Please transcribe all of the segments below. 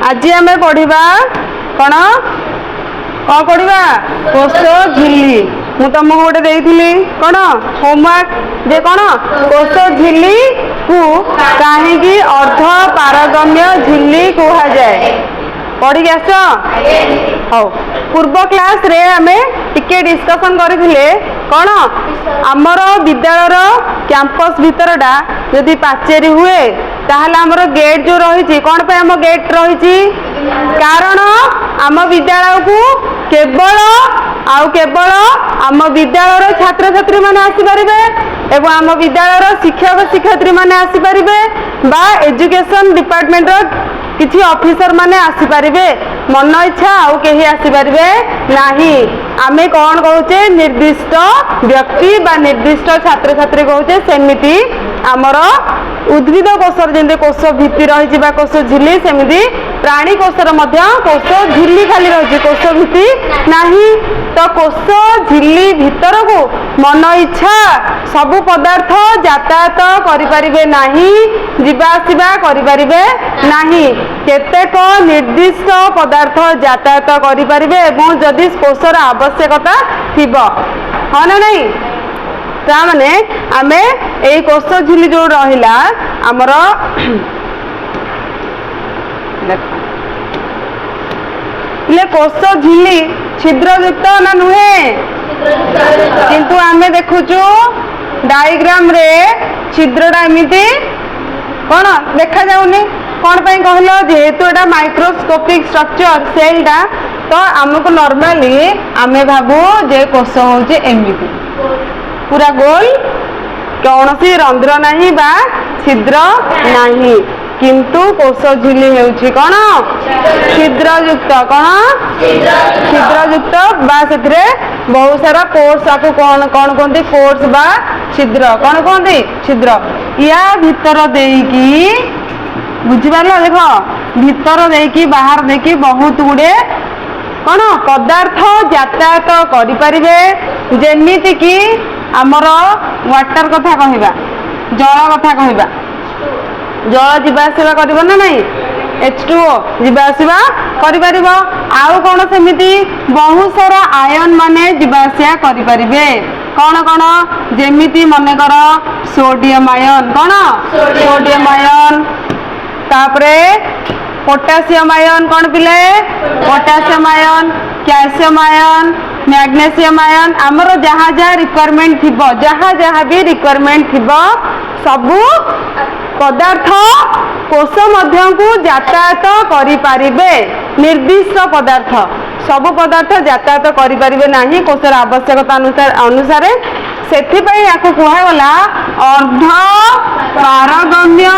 आज आम पढ़ा कौन कौन पढ़ा कोश झिल्ली मु तुमको गोटे देइथिली कौन होमवर्क जे कौन कोश झिल्ली को कहीं अर्ध पारगम्य झिल्ली कह जाए पढ़ी आस हाँ पूर्व क्लास रे आमे टिके डिस्कशन करथिले कौन आमर विद्यालय कैंपस भीतरटा यदि पाचेरी हुए ताहले आमर गेट जो रही कौन पे आम गेट रही कारण आम विद्यालय को केवल आम विद्यालय छात्र छात्री माने आसी परिबे एवं आम विद्यालय शिक्षक शिक्षयित्री माने आसी परिबे बा एजुकेशन डिपार्टमेंट किसी ऑफिसर माने आसी परिबे मन इच्छा आउ कहीं आसी परिबे नाही आमे कौन कहूचे निर्दिष्ट व्यक्ति बा निर्दिष्ट छात्र छात्री कहूचे सेमिति आमर उद्भिद कोशर जमी कोश भित्ति रही कोश झिल्ली सेमिति प्राणी कोशर कोश झिल्ली खाली रही कोश भित्ति नाही तो कोश झिल्ली भीतर को मन इच्छा सबु पदार्थ यातायात करिपारिबे नाही जिबा आसिबा करिपारिबे नाही केतेक निर्दिष्ट पदार्थ यातायात करिपारिबे एवं जदि कोशर आवश्यकता थिबो हाँ ना नहीं ताने आमे एई कोश झिल्ली जो रहिला आमर कोश झिल्ली छिद्रयुक्त ना नुहे किंतु आमे देखुचु डायग्राम रे छिद्रटा एमिति कौन देखा जाउनी कौन पे कहल जेहेतु एटा माइक्रोस्कोपिक स्ट्रक्चर सेलटा तो आमको नॉर्मली आमे भाबू जे कोश होचे एमिति पूरा गोल कौन सी रंध्र नहीं बा छिद्र नहीं किंतु कोश झिल्ली हेउछि कौन छिद्रयुक्त कौन छिद्रयुक्त बा सेथिरे बहुत सारा कोर्स आपको कौन कौन कहते कोर्स बा छिद्र कौन कहते छिद्र या भीतर देकी बुझिपार देख भीतर देकी बाहर देकी बहुत गुड़े कौन पदार्थ यातायात करिपारिबे जेमिति कि आमर वाटर कथा कहवा जल कथा कहवा जल जीवा आसिबा करिबो ना नहीं H2O जीवा आसिबा करि परिबो आउ कोन सेमिति बहुत सारा आयन माने जीवा आसिया करि परिबे कौन कौन जेमिति मने कर सोडियम आयन कौन सोडियम आयन तापरे पोटासियम आयन कौन पिले potassium ion calcium ion magnesium ion आमर जहाँ जहाँ रिक्वायरमेंट थी जहाँ भी रिक्वायरमेंट थी सबू पदार्थ कोश मध्य को यातायात करिपारिबे निर्दिष्ट पदार्थ सबु पदार्थ यातायात करिपारिबे नाही कोशर आवश्यकता अनुसार सेथिपई याको कुहागला अर्ध पारगम्य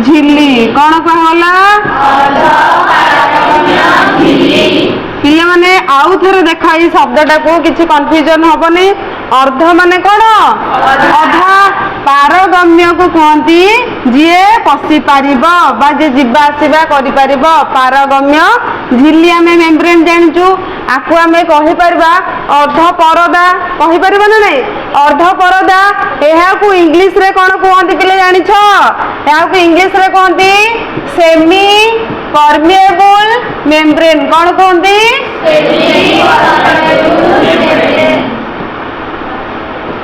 झिल्ली कौन कहला अर्ध पारगम्य झिल्ली पिले माने आउ थरे देखा ई शब्दटा को किछि कंफ्यूजन होबनी अर्ध माने कोन अधा पारगम्य को कहती जी पशि पारिबो बा जे जिबा आसिबा करि पारिबो पारगम्य झिल्ली आमे मेम्ब्रेन जानचु आकु आमे कहि परबा अर्ध परदा कहि परबा ना नहीं अर्ध परदा एहा को इंग्लिश रे कोन कहंती पिले जानि छ एहा को इंग्लिश रे कहंती सेमी परमिएबल मेम्ब्रेन कौन कहते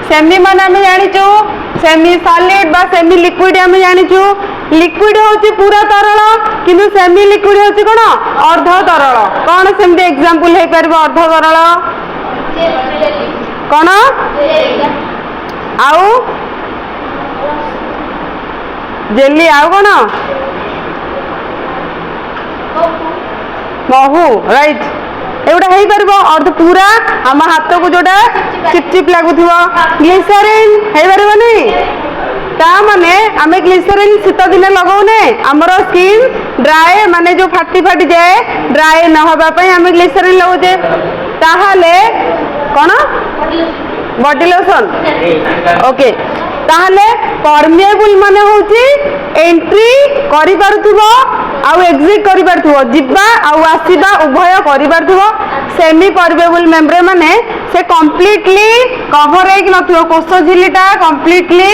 सेमी मान आम जाचु सेमी सॉलिड बा सेमी लिक्विड आम जाचु लिक्विड होची पूरा तरल किंतु सेमी लिक्विड होची कोन अर्ध तरल कौन सेमती एग्जांपल हे परबो अर्ध तरल कौन आउ जेली आउ कोन महू राइट एवटा हो पार अर्ध पूरा आम हाथ को जोटा चिपचिप लगुवा ग्लिसरीन हो पारनी ता माने आमे ग्लिसरीन शीत दिन लगाउने आमर स्किन ड्राए माने जो फाटी फाटी जाए ड्राए न होबा पई आमे ग्लिसरीन लगाउजे ताहाले कोन बॉडी लोशन ओके ताहाले परमिएबल माने होची एंट्री करि पारुथुबो आउ एग्जिट करि पारुथुबो जिबा आउ आसीबा उभय करि पारुथुबो सेमी परमिएबल मेम्ब्रेन माने से कंप्लीटली कवर हे कि नथिबो कोश झिल्लीटा कंप्लीटली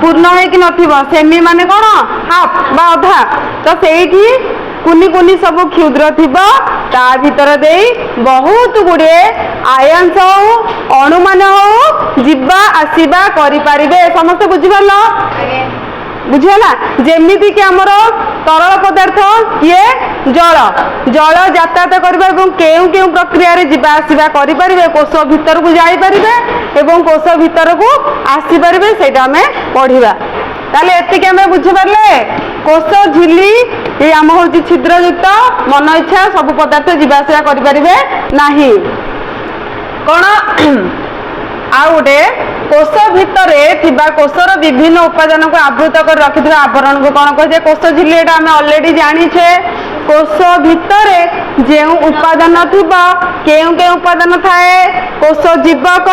पूर्ण हे कि नथिबो सेमी माने कोन हाफ बा आधा तो सेठी कुनी कुनी सब क्षुद्र थिबा ता भीतर देई बहुत गुड़े आयंस हो अणु मान हो जीवा आसीबा करि परिबे समस्त बुझि परलो बुझेला जेमिति कि हमर तरल पदार्थ ये जल जल यातायात करबा एवं केउ केउ प्रक्रिया रे जीवा आसीबा करि परिबे कोष भीतर को जाई परिबे एवं कोष भीतर को आसी परिबे सेटा हमें पढ़िबा ताले एतिक हमें बुझि परले कोष झिल्ली ये आम होची छिद्रयुक्त मन इच्छा सब पदार्थ जीवा आसीबा करि परिबे नाही कोन आ गोटे कोष भितर कोषर विभिन्न उपादान को आवृत कर रखि आवरण को कौन कहे कोष झिल्ली एटा आम ऑलरेडी जानिछे कोष भितर जे उपादान थिबा केउ केउ उपादान थाए कोष जीवक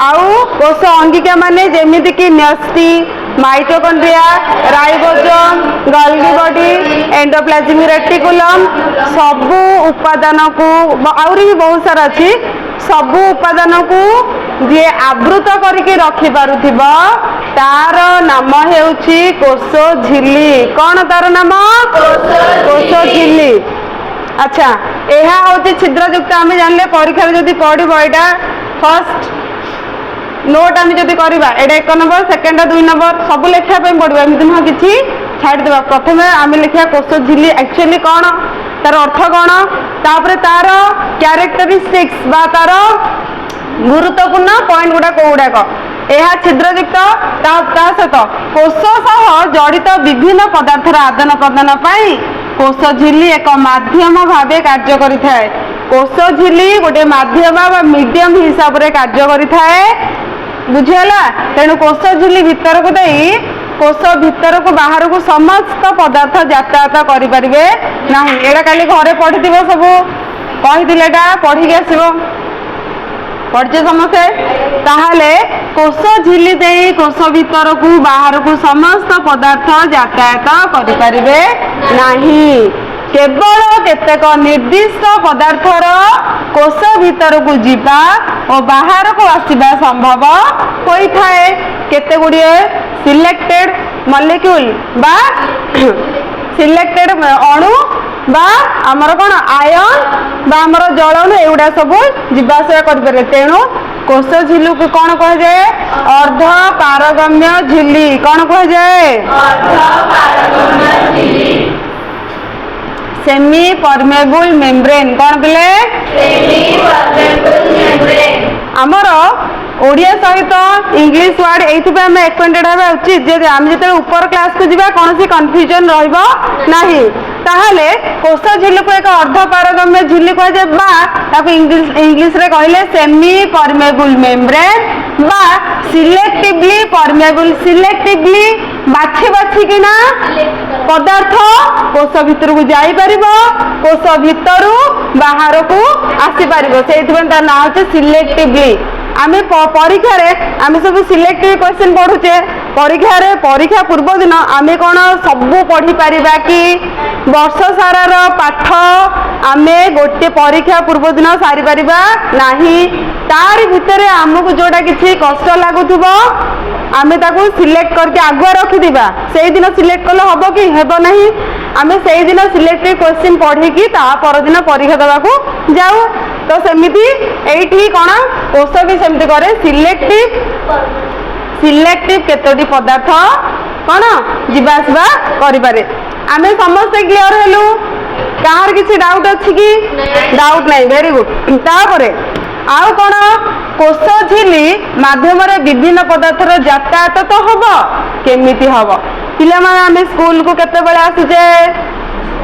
आउ कोष अंगिका माने जेमिति कि न्यष्टि mitochondria ribosome Golgi body endoplasmic reticulum सबु उपादान को आउरी भी बहुत सारा अच्छी सबु उपादान को जे आवृत करके रखि पारुथिबा तार नाम हेउछि कोष झिल्ली कौन तार नाम कोष झिल्ली अच्छा एहा होछि छिद्रयुक्त आमे जानले परीक्षा जदि पढिबो एटा फर्स्ट नोट आम जब करवा एटा 1 नंबर सेकेंड 2 नंबर सब लेखा पड़ो एमती नुह कि छाड़देवा प्रथम आम लिखा कोष झिल्ली एक्चुअली कौन तार अर्थ कौन तापर तार क्यारेक्टरिस्टिक्स बा तार गुरुत्वपूर्ण पॉइंट गुड़ा कौगुड़ाक यह छिद्रयुक्त सहित कोष सह जड़ित विभिन्न पदार्थर आदान प्रदान कोष झिल्ली एक माध्यम भाव कार्य करिथाए कोष झिल्ली गोटे माध्यम मीडियम हिसाब से कार्य करिथाए बुझीगला तेणु कोष झिल्ली भितर को देई कोष भितर को बाहर को समस्त पदार्थ यातायात करें ना एटा काली घरे पढ़ी सब कही पढ़ी आसो पढ़े समस्ते ताहले कोष झिल्ली दे कोष भितर को बाहर को समस्त पदार्थ यातायात करें नहीं केवल केतेक निर्दिष्ट पदार्थर कोष भीतर को जीवा और बाहर को आसवा संभव होता है केते गुड़िए सिलेक्टेड मॉलिक्यूल बा सिलेक्टेड अणु बा आमर कौन आयन बा आमर जल एगुड़ा सब जीवाशय कर तेणु कोष झिल्ली को कौन कह जाए अर्ध पारगम्य झिल्ली कौन कह जाए सेमी परमेबल मेम्ब्रेन कौन बोले आमर ओडिया सहित इंग्लिश वर्ड ये आम एक्वेंटेड हवा उचित जे आम जो ऊपर क्लास को जीवा कौन कन्फ्यूजन रही ताहले कोष झिल्ली को एक अर्ध पारगम्य झिल्ली कह जाए इंग्लिश रे कहले सेमी परमेबल मेम्ब्रेन बा सिलेक्टिवली परमेबल सिलेक्टिवली बाछी बाछी किना पदार्थ कोष भितर को जाई परिबो कोष भितर बाहर को आसी परिबो सेइथबन तार नाम होचे सिलेक्टिवली आमे परीक्षा रे आमे सब सिलेक्टिव क्वेश्चन पढुचे परीक्षा पूर्व दिन आमे कोन सब पढ़ी परिबा कि वर्ष सारार पाठ आमे गोटे परीक्षा पूर्व दिन सारी परिबा नाही तार भितर आमको जोटा किछि कष्ट लागुथबो आमे ताको सिलेक्ट करके आगुआ रखि दिबा सेही दिन सिलेक्ट कले हबो कि हेबो नाही आमे सेही दिन सिलेक्टिव क्वेश्चन पढ़ी कि ता पर दिन परीक्षा देबा को जाऊ तो सेमिति एठी कोन कोष भी सेमिति करे सिलेक्टिव केतोटी पदार्थ कोन जीवा आसवा करि पारे आमे समस्त क्लियर हेलु कार किछि डाउट अछि कि डाउट नाही वेरी गुड तापरे आउ कोन कोष झिल्ली माध्यम रे विभिन्न पदार्थर यातायात तो हबो केमिति हबो पिला माने आमे स्कूल को केते बेले आसुजे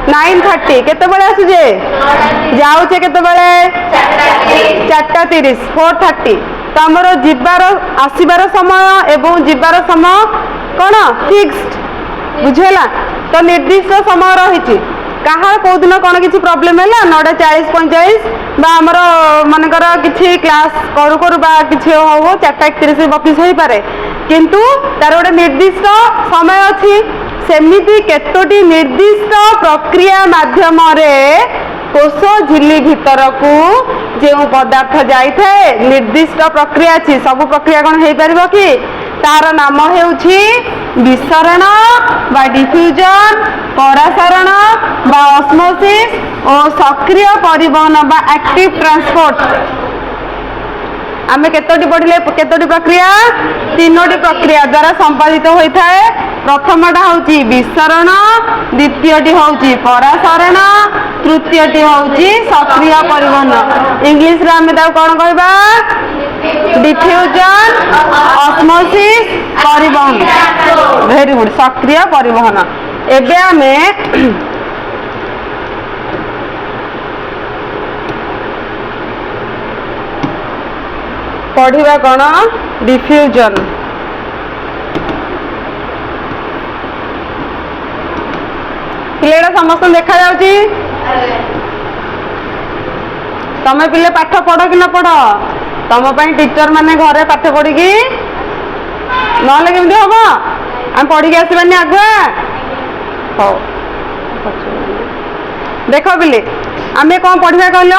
9:30 केते बेले आसुजे जाउचे केते बेले 4:30 4:30 तो हमर जिबार आसीबार समय एवं जिबार समय कोन फिक्स्ड बुझेला तो निर्दिष्ट समय रहिछि कहा कौ दिन कौन किसी प्रोब्लेम है 9:40-45 बा आमर मनकर किसी क्लास करू करू बा किसी हो 4:31 हो पारे किंतु तार गोटे निर्दिष्ट समय अच्छी सेमिति केतोटी निर्दिष्ट प्रक्रिया माध्यम रे कोष झिल्ली भितर को जो पदार्थ जाए निर्दिष्ट प्रक्रिया अच्छी सब प्रक्रिया कौन हो पार कि तार नाम हेउछि विसरण बा डिफ्यूजन, परासरण बा ऑस्मोसिस और सक्रिय परिवहन बा एक्टिव ट्रांसपोर्ट। आमे केतोटी पढ़िले केतोटी प्रक्रिया तीनोटी प्रक्रिया द्वारा संपादित होता है। प्रथमटा होची विसरण, द्वितीयटी होची परासरण, तृतीयटी होची सक्रिय परिवहन। इंग्लिश रे आमे ता कोन कहबा डिफ्यूजन, ऑस्मोसिस, परिवहन। वेरी गुड, सक्रिय परिवहन। एबे आमे पढ़िबा कौन डिफ्यूजन। पिलेटा समस्त देखा जाउची। तमे पिले पाठ पढ़ कि न पढ़, तम पई टीचर माने घरे पाठ पढ़ी कि नले केमती हम हम पढ़ी के आसबानी आगुआ। हो देख पिले आमे कौन पढ़ा कहल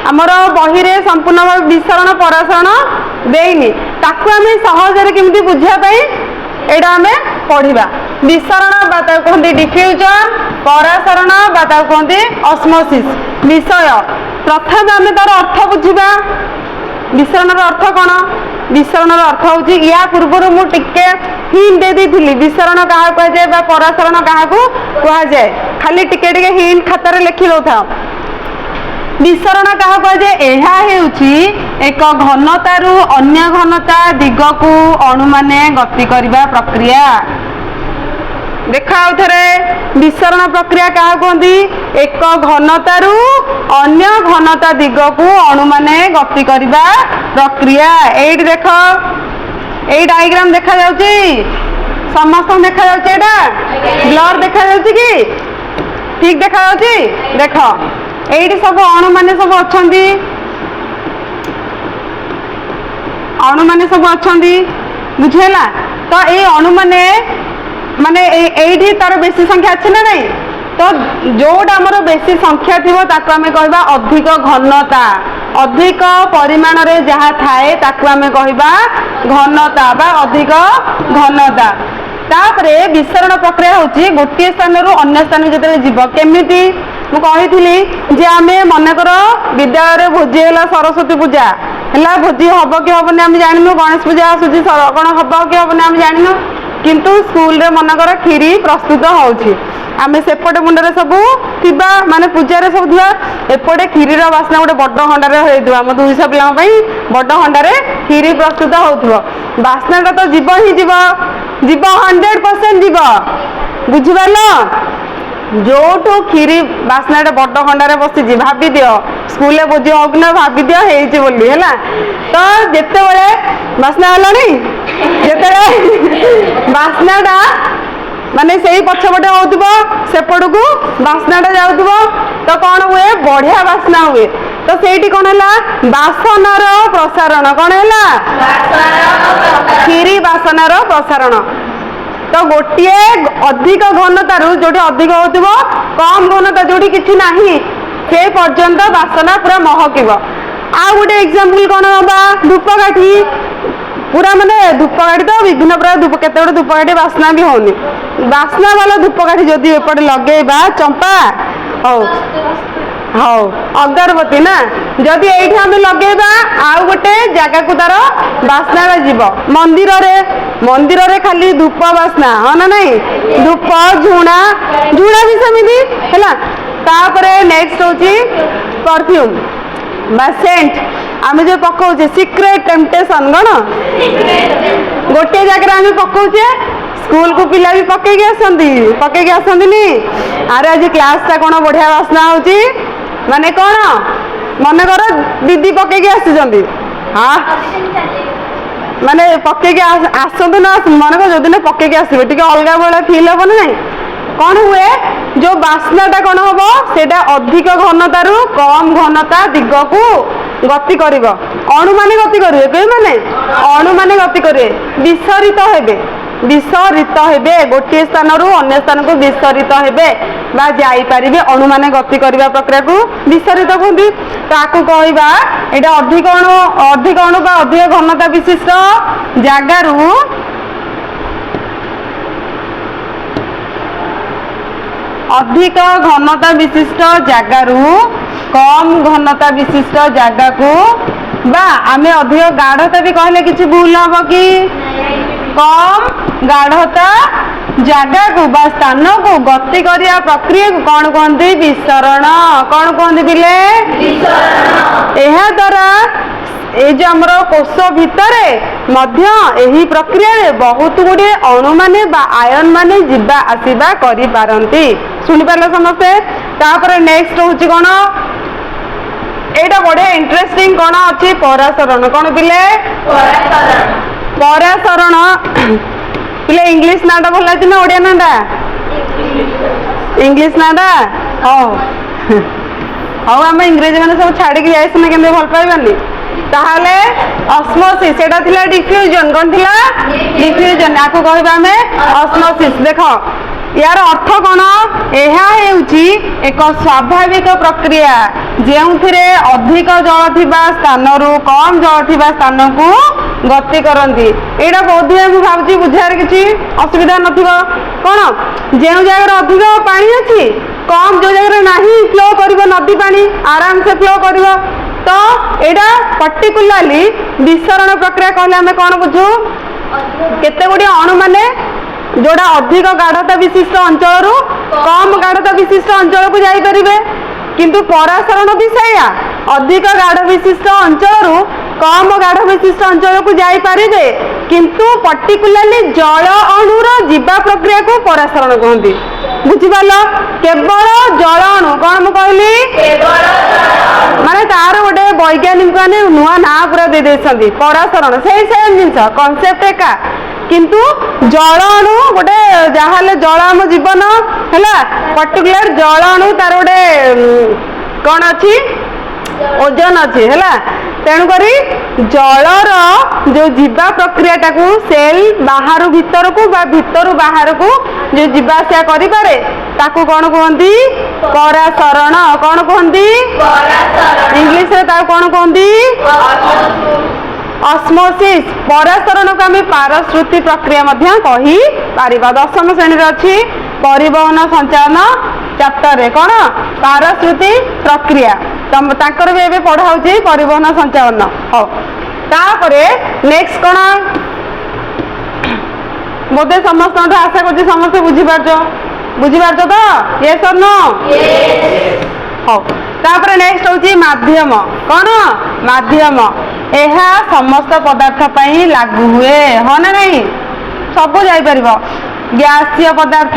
आमर बही रे संपूर्ण भाव विसरण परासरण देनी ताकू आमे सहजरे केमती बुझाई एटा आमे पढ़िबा। विसरण बा ताकू कहंती डिफ्यूजन, परासरण बा ताकू कहंती ऑस्मोसिस। विषय प्रथम आमे तार अर्थ बुझिबा। विसरण अर्थ कौन? विसरण अर्थ होची या पूर्व मु टिके हिंट दे देथिली विसरण कहा कह जाए बा परासरण कहा को कह जाए, खाली टिके टिके हिंट खातार लिखि दउथा। विसरण कहा कह जाए एहा हेउची एक घनतारू अन्य घनता दिगकू अणु माने गति करिबा प्रक्रिया। देखा थरे विसरण प्रक्रिया क्या कहती? एक घनतारू अन्य घनता दिगकू अणु माने गति करिबा प्रक्रिया। एइट देख एई डायग्राम देखा जाउची, समस्त देखा जाउची। एटा ब्लर देखा जाउची कि ठीक देखा जाउची? देख एइटी सब अणु माने सब अछंती, अणु माने सब अछंती बुझेला। तो ए अणु माने माने एइटी तार बेसी संख्या अछि ना नहीं? तो जोटा आमर बेसी संख्या थी ताकू आमे कहबा अधिक घनता। अधिक परिमाण रे जहा थाए ताकू आमे कहबा घनता बा अधिक घनता। तापरे विसरण प्रक्रिया होची गोटे स्थान रु अन्य स्थान जतरे जीव केमिति मु कहिथिली जे आमे मनकर विद्यालय रे भोजी होला सरस्वती पूजा हला भोजी हबो कि हबो नै आमे जानिनु, गणेश पूजा आसुची कोन हबो कि हबो नै आमे जानिनु, किंतु स्कूल रे मनकर खीरी प्रस्तुत होउची आमे सेपटे मुंडरे सबू थिबा माने पूजा रे सब थिबा एपटे खीरी रो वासना गोटे बड्ड हंडारे होइतबा हम 200 पिला पई बड्ड हंडारे खीरी प्रस्तुत होउथबो। वासनाटा तो जीव ही जीव जीव 100% जीव बुझिबालो। जोटू खीरी बासनाटा बड्ड खंडारे बसी भाभी दियो स्कूल रे भोजी हो ना भाभी दियो हेइची बोली हैला। तो जेते बेले बासना हलानी जेते बासनाटा माने सेही पछपटे होउतबो सेपटकू बासनाटा जाउतबो तो कौन हुए बढ़िया बासना हुए। तो सेठी कौन हैला बासनार प्रसारण कौन हैला खीरी बासनार प्रसारण। तो गोटे अधिक घनतारू जोटी अधिक होतिबो कम घनता जोटी किछि नाही से पर्यंत बासना पूरा महकिब। आ गोटे एग्जांपल कौन होबा धूपकाठी पूरा माने धूपकाठी तो विभिन्न प्रकार धूप केते गोटे धूपकाठी बासना भी होनी। बासना वाला धूपकाठी जदि एपटे लगेबा चंपा हो हो अगरबत्ती ना जदि एठी हम लगेबा आ गोटे जगह को तार बासना जीव। मंदिर रे मंदिर रे खाली धूप बासना हाँ ना नहीं धूप झुणा झुणा भी सेमिति हैला। तापरे नेक्स्ट होची परफ्यूम बा सेंट आमे जो पकाउछे सीक्रेट टेम्पटेशन गण गोटे जगह आमे पकाउछे स्कूल को पिला भी पकेगी आसंती नी। अरे आज क्लास ता कोन बढ़िया बासना होची माने कौन मन कर दीदी पकेगी आसी हाँ माने पकेगी आसतु ना मन कर जो दिन पकेगी आसबे टिके अलग बेला फिल हम ना कौन हुए जो बासनाटा कौन हम सेटा अधिक घनतारू कम घनता दिगकू गति करिवो। अणु माने गति करिवे कई माने अणु माने गति करिवे विसरित हेबे गोटे स्थान रु अन्य स्थान को विसरित हेबे बा जाई परिबे। अणु माने गति करिबा प्रक्रिया को विसरित कहंती। ताकू कहबा एटा अधिक अणु बा अधिक घनता विशिष्ट जागारू अधिक घनता विशिष्ट जगारू कम घनता विशिष्ट जगह को बा आमे अधिक गाढ़ता भी कहले किसी भूल हम कि कम गाढ़ता जगह को बा स्थान को गति करिया प्रक्रिया को कौन कहते विसरण कौन कहते बिले यह द्वारा ए जो आमर कोष भितर यही प्रक्रिया रे बहुत गुड़े अणु माने बा आयन माने जिबा आसीबा करि पारंती सुनि पारले समस्ते तापर नेक्स्ट होची कोन एटा बड़े इंटरेस्टिंग कोन अछि परासरण कोन बिले परासरण पिले इंग्लिश नाटा भल लागी ना ओडिया नाटा इंग्लिश नाटा हो हाउ आम इंग्रेजी माने सब छाड़ी के जाइसना केने भल पाइबानी ताहले ऑस्मोसिस एटा थिला डिफ्यूजन कोन थिला डिफ्यूजन आको कहबा हमें ऑस्मोसिस देखो यार अर्थ कोन एहा हेउची एक स्वाभाविक प्रक्रिया जेउथिरे अधिक जल थिबा स्थान रु कम जल थिबा स्थान को गति करंती एटा बोधे मु भाबची बुझार किछि असुविधा नथिबो कोन जेउ जगह अधिक पानी अछि कम जो जगह नाही फ्लो करिवो नदी पानी आराम से फ्लो करिवो तो एटा पर्टिकुलरली विसरण प्रक्रिया कहले हमें कौन बुझू केते गुडी अणु माने जोड़ा अधिक गाढ़ता विशिष्ट अंचल कम गाढ़ता विशिष्ट अंचल को जाई परिबे किंतु परासरण भी सैया अधिक गाढ़ विशिष्ट अंचल कम गाढ़ विशिष्ट अंचल को जाई परिबे किंतु पर्टिकुलरली जल अणुर जीवा प्रक्रिया को परासरण कहती बुझिपाल केवल जल अणु कौन मु कहली माने तार गोटे वैज्ञानिक माने नुआ ना पूरा दे देछंती परासरण सेम जिनस कॉन्सेप्ट एका किंतु जल अणु गोटे जहाले जल आम जीवन है पर्टिकुलर जल अणु तार गोटे कौन अच्छी ओजन अच्छी है तेणुक जलर जो जीवा प्रक्रिया टाकू सेल बाहर भीतर को बा भीतर बाहर को जो जीवा आसिया करि पारे ताकू कौन कहती परासरण कौन कहती इंग्लिश रे ताकू कौन कहती ऑस्मोसिस परासरण को आम पारश्रुति प्रक्रिया कही पारिबा दशम श्रेणी अच्छी परिवहन संचालन चैप्टर रे कौन पारश्रुति प्रक्रिया ताकर भी एबे पढ़ा होची परिवहन संचालन हो तापरे नेक्स्ट कौन बोधे समस्त आशा करछि समस्त बुझी पारछ तो यस और नो हो तापरे नेक्स्ट होची माध्यम कौन माध्यम एहा समस्त पदार्थ पई लागू हुए हो ना नहीं सब जाई परिबो गैसीय पदार्थ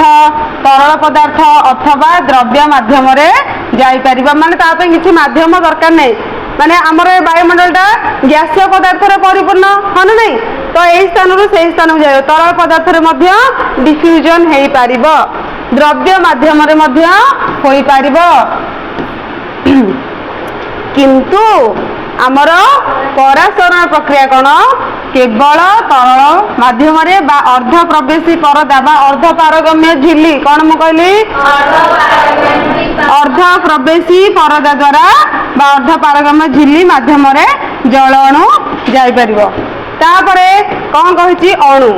तरल पदार्थ अथवा द्रव्य माध्यम रे जाई परिबा माने ता पे किछि माध्यम दरकार नै माने हमर वायुमंडल टा गैसीय पदार्थ रे परिपूर्ण हो ना नहीं तो एई स्थान रु सेई स्थान को जाय तरल पदार्थ रे मध्य डिफ्यूजन हेई परिबो द्रव्य माध्यम रे मध्य होई परिबो किंतु आमर परासरण प्रक्रिया कौन केवल तरल माध्यम बा अर्ध प्रवेशी परदा बा अर्ध पारगम्य झिल्ली कौन मु कहली अर्ध प्रवेशी परदा द्वारा बा अर्ध पारगम्य झिल्ली माध्यम जल अणु जाई परिबो तापरे कौन कहिछि अणु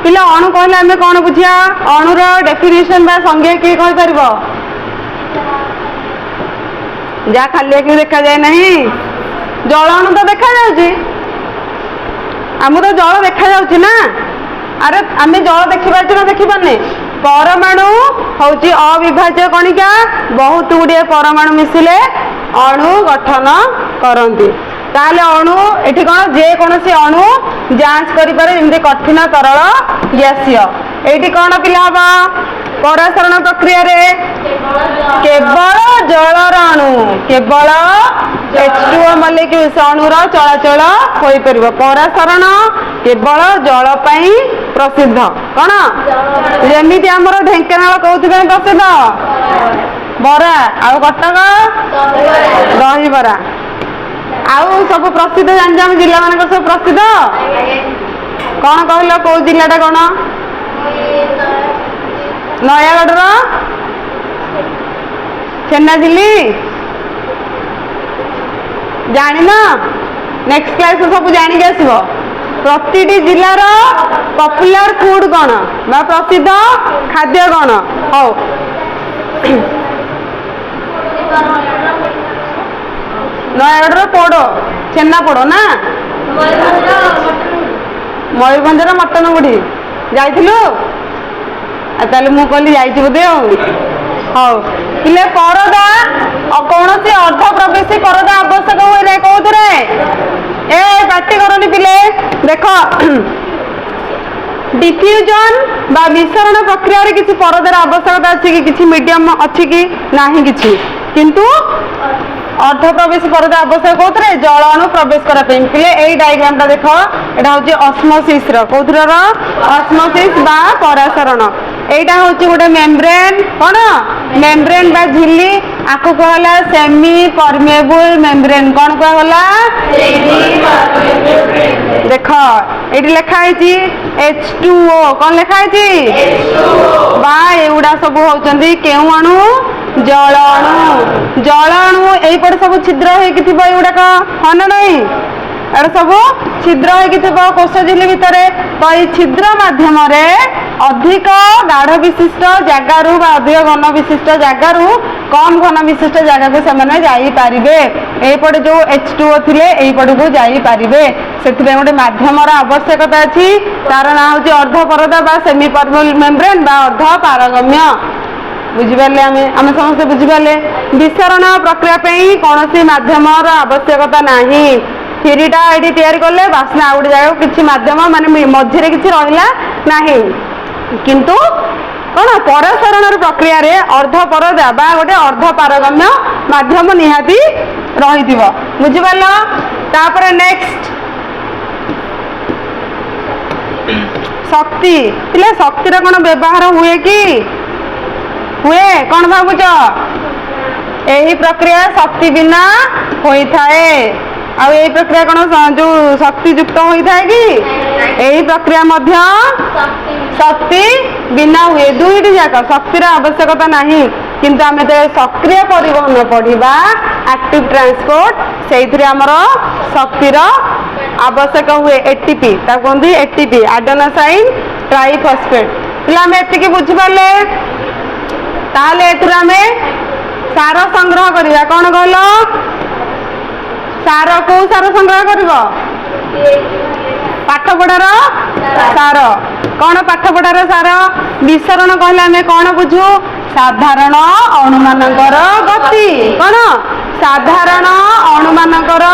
पिला अणु कहले हमें कौन बुझिया अणुर डेफिनेशन बा संज्ञा की कहि परिबो जा खाली कि देखा जाए नहीं जल अणु तो देखा जाउची आम तो जल देखा जाउची ना अरे आम जल देखिपा ना देखी पारने परमाणु हूँ अविभाज्य कणिका बहुत गुड़िए परमाणु मिसिले अणु गठन करती ताले अणु एठी कौन जे कौन से अणु जांच करि पारे जेमति कठिन तरल गैसीय एठी कौन पिला हबा परासरण प्रक्रिया रे केवल जलर अणु केवल H2O मॉलिक्यूल्स अणुर चलाचल होई परिबो परासरण केवल जल पई प्रसिद्ध कौन जेमिति हमर ढेंकानाल कहउथिबे प्रसिद्ध बरा आ कटक दही बरा आउ सब प्रसिद्ध जान जिला मान सब प्रसिद्ध कौन कहल कौ जिलाटा कौन नयागढ़ छेनाझिली जान नेक्स्ट क्लास सब जानिक आसब प्रति जिलार पॉपुलर फूड कौन बा प्रसिद्ध खाद्य कौन हो ନୟାଗଡ଼ର ପୋଡ଼ ଛେନା ପୋଡ଼ ନା ମୟୂରଭଞ୍ଜର ମଟନ ଗୁଡ଼ି ଯାଇଥିଲୁ ତାହେଲେ ମୁଁ କହିଲି ଯାଇଛି ବୋଧେ ଆଉ ହଉ ପିଲେ ପରଦା କୌଣସି ଅର୍ଦ୍ଧ ପ୍ରବେଶୀ ପରଦା ଆବଶ୍ୟକ ହୁଏ ନାହିଁ କୋଉଥିରେ ଏ ପାଟି କରନି ପିଲେ ଦେଖ डिफ्यूजन बा मिश्रण प्रक्रिया रे किसी परदार आवश्यकता अच्छी कि किसी मीडियम अच्छी कि नाही किसी किंतु अर्ध प्रवेश परदा आवश्यक होतरे जल अणु प्रवेश करा पे पिले एई डायग्राम ता देखो एटा होची ऑस्मोसिस रो कोथुरा रो ऑस्मोसिस बा परासरण एटा होची गोटे मेम्ब्रेन कोन मेम्ब्रेन बा झिल्ली आको कहला सेमी परमेबल मेम्ब्रेन कोन कहला सेमी परमेबल देखो एटी लिखा है H2O कौन लिखा है बा एगुड़ा सब होचंदी केउ अणु जल अणु एई पर सब छिद्र हेकि थिबो एगुड़ा का हन नहीं एटा सब छिद्र हेकि थिबो कोष झिल्ली भितरे तो ई छिद्र माध्यम रे अधिक गाढ़ विशिष्ट जगारू बा अधिक घन विशिष्ट जगारू कम घन विशिष्ट जगह को सेमाने जाई पारिबे एपटे जो H2O थिले एपटे को जाई पारिबे सेथिबे गोटे माध्यमर आवश्यकता अछि तार ना होची अर्ध परदा बा सेमी परमेबल मेम्ब्रेन बा अर्ध पारगम्य बुझिबाले आमे समस्त बुझिबाले विसरण प्रक्रिया पई कोनोसी माध्यमर आवश्यकता नाही थिरीटा एडी तयार करले बासना आउट जाय किछि माध्यम माने मध्यरे किछि रहिला नाही किंतु कौन परसरण प्रक्रिया रे अर्ध परदा बा गोटे अर्ध पारगम्य माध्यम निहाती रही बुझिपाल तापर नेक्स्ट शक्ति पिले शक्तिर कौन व्यवहार हुए कि हुए कौन भावुच यही प्रक्रिया शक्ति बिना होता है आ प्रक्रिया कौन जो शक्ति युक्त होता है कि यही प्रक्रिया मध्य शक्ति बिना हुए दुईटी जाक शक्तिर आवश्यकता नहीं किंतु आम सक्रिय परिवहन पढ़ा एक्टिव ट्रांसपोर्ट से शक्तिर आवश्यक हुए एटीपी कहते एटीपी एडेनोसाइन ट्राइफॉस्फेट पे आम एति बुझिपारे ताले आम सार संग्रह करवा कौन कहल सार को सार संग्रह कर पाठपढ़ार सार कौन पाठपढ़ार सार विसरण कहले आम कौन बुझू साधारण अणुमानकर गति कौन साधारण अणुमानकर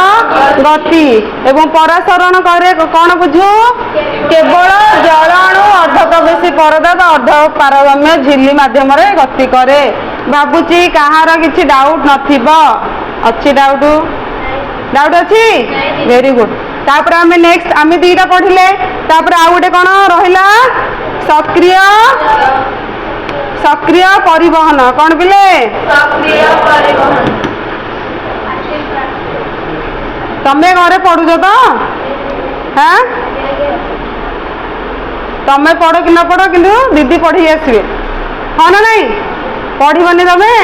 गति एवं परासरण करे कौन बुझू केवल जल अणु अर्ध प्रवेशी परदा अर्ध पारगम्य झिल्ली माध्यम गति करे भावुची कहार किसी डाउट नथिबो अच्छी डाउट अच्छी वेरी गुड तापर आम नेक्स्ट आम दीटा पढ़िले तापर आउ गोटे कौन रहिला सक्रिय सक्रिय परिवहन कौन पिले सक्रिय परिवहन तमे घरे पढ़ुछ तो हाँ तमे पढ़ कि न पढ़ कि दीदी पढ़ी आसवे हाँ ना नहीं पढ़नी तमे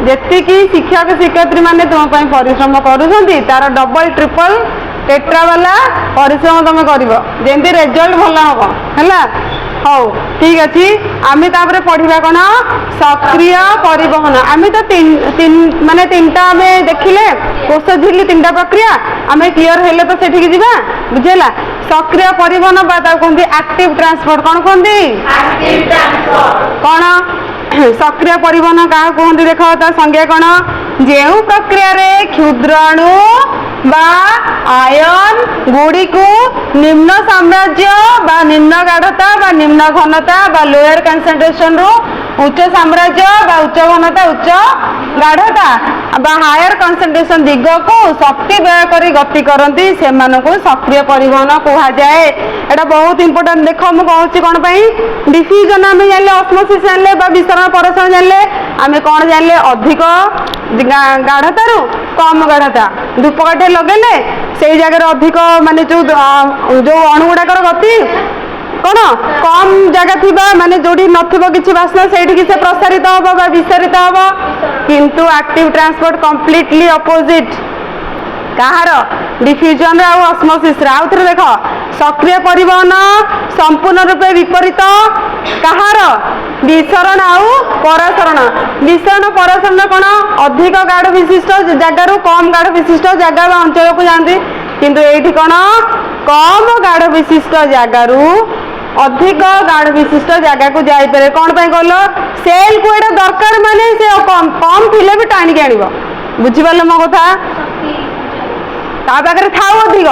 जी शिक्षक शिक्षयित्री मैंने तुम परिश्रम करुँच तार डबल ट्रिपल टेट्रा वाला परिश्रम तुम कर जमी रेजल्ट भल हम है हौ ठीक अच्छे आम तापर पढ़ा कौन सक्रिय परिवहन आम तो माने तीनटा आम देखिले कोष झिल्ली तीनटा प्रक्रिया आम क्लीयर हेले तो सेठी जा बुझेगा सक्रिय परिवहन बा कहते एक्टिव ट्रांसपोर्ट कौन कहते कौन सक्रिय परिवहन क्या कहते देख संज्ञा कौन जो प्रक्रिया रे क्षुद्राणु बा आयन गुड़ी को निम्न साम्राज्य बा निम्न गाढ़ता बा निम्न घनता बा लोअर कंसंट्रेशन रु उच्च साम्राज्य बा उच्च घनता उच्च गाढ़ता बा हायर कंसंट्रेशन दिग को शक्ति व्यय करी गति करती से सक्रिय परिवहन कहा जाए एटा बहुत इंपोर्टेंट देख मुझे कहूँ कौन डिफ्यूजन आम जान ऑस्मोसिस जान विसरण परसरण जान आम कौन जान अधिक गाढ़तारू कम गाढ़ता धूपकाठी लगेले से जगह अधिक माने जो अणु गुड़ाकर गति कौन कम जगह थी माने जो नथिबो किछि बासना से प्रसारित हम बा विस्तारित हम किंतु एक्टिव ट्रांसपोर्ट कंप्लीटली अपोजिट कहार डिफ्यूजन आउ ऑस्मोसिस रे आउ थे देख सक्रिय परिवहन संपूर्ण रूपे विपरीत कहार विसरण आउ परासरण विसरण परासरण कौन अधिक गाढ़ विशिष्ट जगार कम गाढ़ विशिष्ट जगह अंचल को जाती किंतु ये कौन कम गाढ़ विशिष्ट जगार अधिक गाढ़ विशिष्ट जगह को जापे कौन कहल सेल को एटा दरकार माने से कम कम थिले भी टाणी आनिब बुझिपाल मो कथा ता पाखे थाऊ अधिक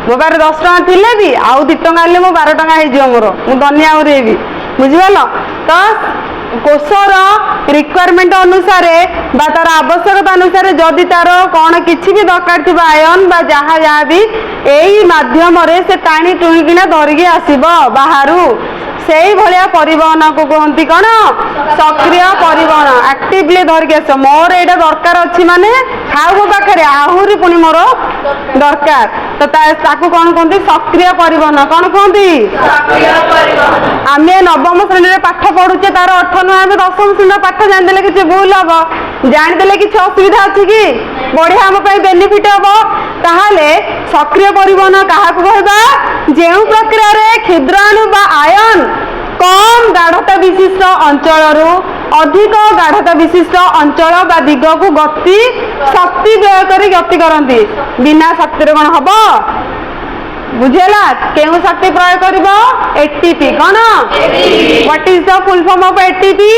मो पाखे 10 टଙ୍କା थिले भी आउ 2 टଙ୍କା हेल्ले मो 12 टଙ୍କା हो मोर मु धनिया उरेबी बुझिपाल तो कोषर रिक्वायरमेंट अनुसार बा तार आवश्यकता अनुसार जदि तार कौन किसी भी दरकार थी आयन बा जहाँ जहाँ भी यही माध्यम से टाणी टुणिकिना धरिकी आसब बाहर से भाया परिवहन को कहती कौन सक्रिय परिवहन एक्टिवली धरिकी आस मोर यहाँ दरकार अच्छी माने खाऊ मो पाखे आहरी पुणी मोर दरकार तो ताकू कौन कहते सक्रिय परिवहन कौन कहती आम नवम श्रेणी में पाठ पढ़ुचे तार अर्थ नुह आम 10म श्रेणी पाठ जानीदे किसी भूल हम जानीदे किसी असुविधा अच्छी कि बढ़िया आम बेनिफिट हम ताहले सक्रिय परिवहन क्या कहवा जो प्रक्रिया क्षुद्राणु बा आयन कम गाढ़ता विशिष्ट अंचल अधिक गाढ़ता विशिष्ट अंचल बा दिग को गति शक्ति व्यय कर गति करती बिना शक्ति कौन हम बुझेला केउ शक्ति प्रयोग कर एटीपी कौन what is the full form of ATP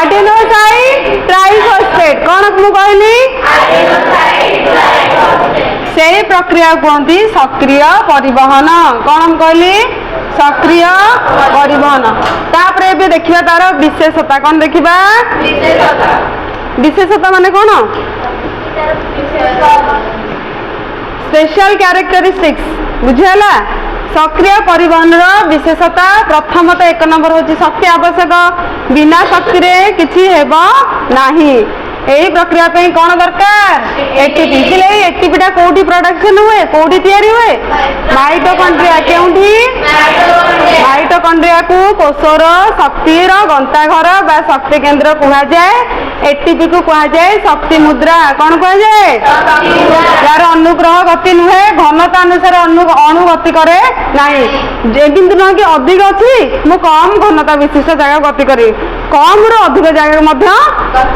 adenosine triphosphate कौन मु कहली से प्रक्रिया कहती सक्रिय परिवहन कौन हम कहली सक्रिय परिवहन तापर ए देखिबा तार विशेषता कौन देखिबा विशेषता माने कौन स्पेशल कैरेक्टरिस्टिक्स बुझेला सक्रिय परिवहन विशेषता प्रथमतः 1 नंबर हूँ शक्ति आवश्यक बिना शक्ति रे किछि हेबो नाही यही प्रक्रिया पे कौन दरकार एटीपी इसलिए एटीपी टा कोठी प्रोडक्शन हुए कोठी तैयारी हुए माइटोकॉन्ड्रिया केउठी माइटोकॉन्ड्रिया को कोषर शक्तिर गंताघर बा शक्ति केंद्र कहा जाए एटीपी को कहा जाए शक्ति मुद्रा कौन कहा जाए यार अनुग्रह गति नुहे घनता अनुसार अणु गति करे नहीं किंतु न कि अधिक अच्छी मु कम घनता विशिष्ट जगह गति करी कम रो अधिक जगह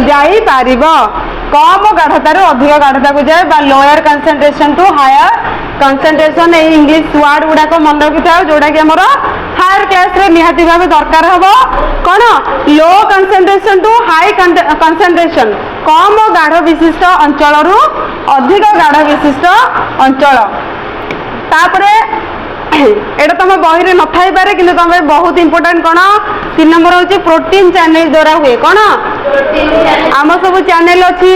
जाई पारिब कम गाढ़तार अधिक गाढ़ता को जाए बा lower concentration to higher concentration ये इंग्लिश वर्ड गुड़ाक मन रखि था जोड़ा कि हमर हायर क्लास रे निहाती भाव दरकार हम कौन low concentration to high concentration कम गाढ़ विशिष्ट अंचल रु अधिक गाढ़ विशिष्ट अंचल तापरे एटा तुम बही रे न थाई पारे किंतु तुम बहुत इंपोर्टेंट कौन 3 नंबर हूँ प्रोटीन चैनल द्वारा हुए कौन आम सब चैनल अच्छी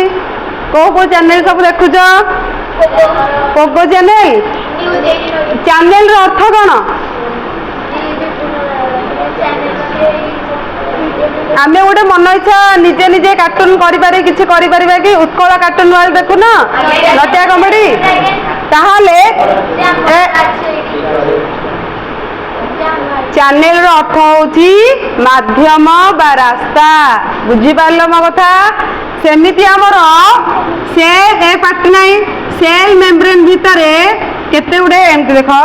को चैनल सब देखुच कोको चैनल चैनल रो अर्थ कौन आमे गोटे मन इच्छा निजे निजे कार्टून करि किछि करि परिबा कि उत्कल कार्टून वाले देखु ना लटिया कॉमेडी ताहाले चैनल रो अर्थ होची माध्यम बा रास्ता बुझी पारलो मो कथा सेमिति हमर से ए पार्ट नाही सेल मेम्ब्रेन भितरे केते गुडे एमति देखो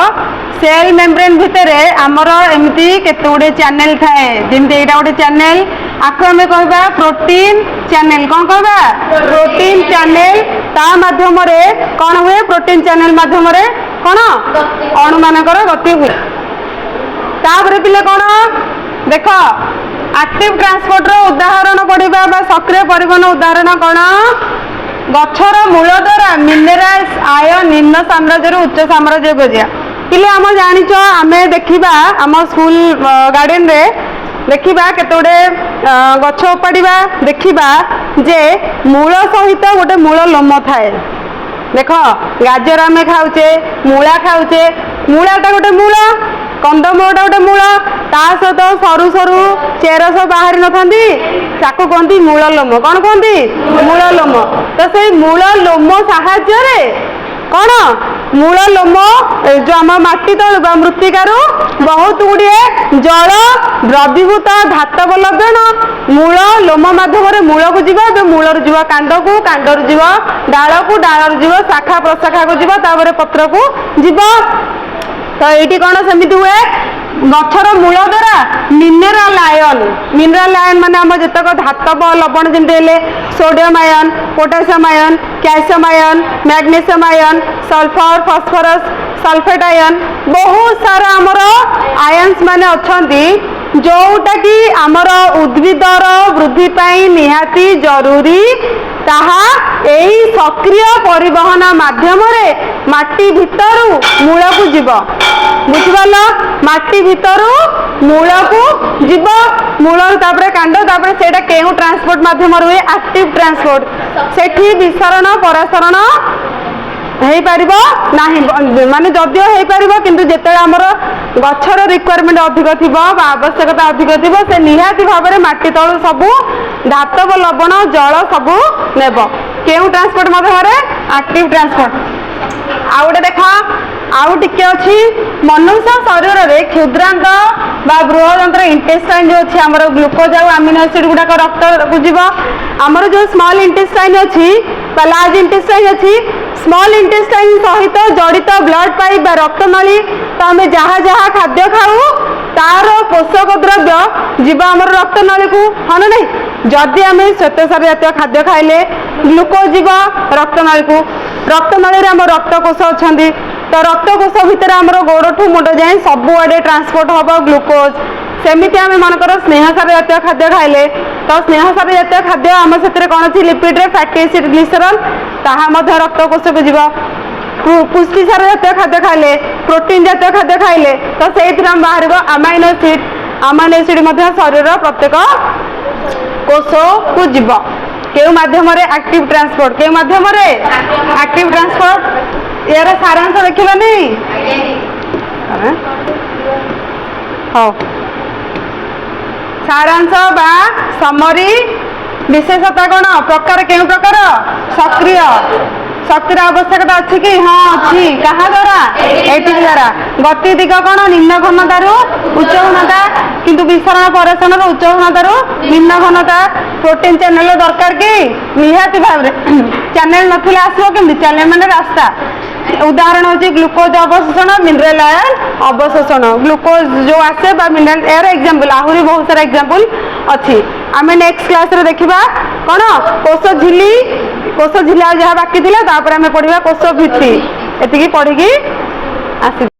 सेल मेम्ब्रेन भितरे आमर एमती केते गुडे चैनल थाए जेमति एटा गुडे चैनल आको हमें कहबा प्रोटीन चैनल कौन कहबा प्रोटीन चैनल ता माध्यम रे कौन हुए प्रोटीन चैनल माध्यम रे कौन अणु मानकर गति हुए तापर पिले कौन देख एक्टिव ट्रांसपोर्ट रो उदाहरण पढ़िबा बा सक्रिय परिवहन उदाहरण कौन गछर मूल द्वारा मिनेराल्स आय निम्न साम्राज्य उच्च साम्राज्य गजिया पिले आम जानिछ आमे देखिबा आम स्कूल गार्डन रे देखिबा केते गुडे गछ उपाड़िबा देखिबा जे मूल सहित गोटे मूल लोम थाए देख गाजर आमे खाउचे मूला खाउचे मूलाटा गोटे मूल कंदमूलटा गोटे मूल ता सहित सरू सरू चेर सब बाहरी नथांती ताको कहती मूल लोम कौन कहती मूल लोम तो से मूल लोम साहाय्य कौन मूल लोम जो आम माटी तलु बा मृत्तिकारु बहुत गुड़िए जल द्रवीभूत धातव लवण मूल लोम माध्यम मूल को जीव मूल जीव कांड को कांडर जीव डाल को डाल जीव शाखा प्रशाखा को जीव तापर पत्र को जीव तो ये कौन सेमती हुए गछर मूल द्वारा मिनेराल आयन माने आम जतक धातव लवण जमी sodium ion potassium ion calcium ion magnesium ion sulphur phosphorus sulphate ion बहुत सारा आमर आयन्स माने अच्छी जोटा कि आमर उद्भिदर वृद्धि पाई निहाती जरूरी ताहा एही सक्रिय परिवहन माध्यम माटी भितरु मूल को जीव बुझिपाल माटी भितरु मूल को जीव मूल तापर कांड तापर सेटा केउ ट्रांसपोर्ट माध्यम हुए एक्टिव ट्रांसपोर्ट सेठी विसरण परासरण हो पार ना माने जदियो हो पार किंतु जेते आमर गछर रिक्वायरमेंट अधिक थी आवश्यकता अधिक थी से निहाती भाव में माटी तलु सबू धातव लवण जल सबू नेब केउ ट्रांसपोर्ट माध्यम एक्टिव ट्रांसपोर्ट आउ गोटे देख आउ टिके अच्छी मनुष्य शरीर में क्षुद्रांत बा बृहदंत्र इंटेस्टाइन जो अच्छी आमर ग्लूकोज आउ अमीनो एसिड गुड़ाक रक्त को जीव आमर जो स्मॉल इंटेस्टाइन अच्छी लार्ज इंटेस्टाइन अच्छी स्मॉल इंटेस्टाइन सहित जड़ित ब्लड पाइप रक्त नली तो आम जहाँ जहाँ खाद्य खाऊ तार पोषक द्रव्य जीव आम रक्त नली को हाँ ना नहीं जदि आम श्वेतसार जातीय खाद्य खाइले ग्लूकोज जीव रक्त नली को रक्त नली आम रक्तकोष अच्छा तो रक्तकोष भितर आम गोड़ मुंड जाए सबुआडे ट्रांसपोर्ट हम ग्लूकोज सेमती आम मनकर स्नेहसार जातीय खाद्य खाइले तो स्नेहसार जातीय खाद्य आम से कौन अच्छी लिपिड फैटी एसिड ग्लिसरल ताहा मध्य रक्तकोष को जीव पुष्टिसार जातीय खाद्य खाइले प्रोटीन जातीय खाद्य खाइले तो से बाहर अमाइनो एसिड शरीर प्रत्येक कोष को जीव केउ माध्यम एक्टिव ट्रांसपोर्ट केउ माध्यम एक्टिव ट्रांसपोर्ट यार सारांश देखिबानी हाँ सारांश बा समरी विशेषता कौन प्रकार केउ प्रकार सक्रिय शक्तिर आवश्यकता अच्छी कि हाँ अच्छी क्या द्वारा एटी द्वारा गति दिग कौन निम्न घनतार उच्च घनता किंतु विसरण परेषण उच्च घनतार निम्न घनता प्रोटीन चैनल दरकार कि निहाती भाव चैनल नथिले आसो केमती चैनल माने रास्ता उदाहरण होची ग्लूकोज अवशोषण मिनरल आयन अवशोषण ग्लूकोज जो आसे बा मिनरल एयर एग्जांपल आहुरी बहुत सारा एग्जांपल अच्छी आमे नेक्स्ट क्लास रे देखिबा कोन कोष झिली जहाँ बाकी थिला तापर आमे पढ़िबा कोष भित्ति एतिकी पढ़िकी आसी।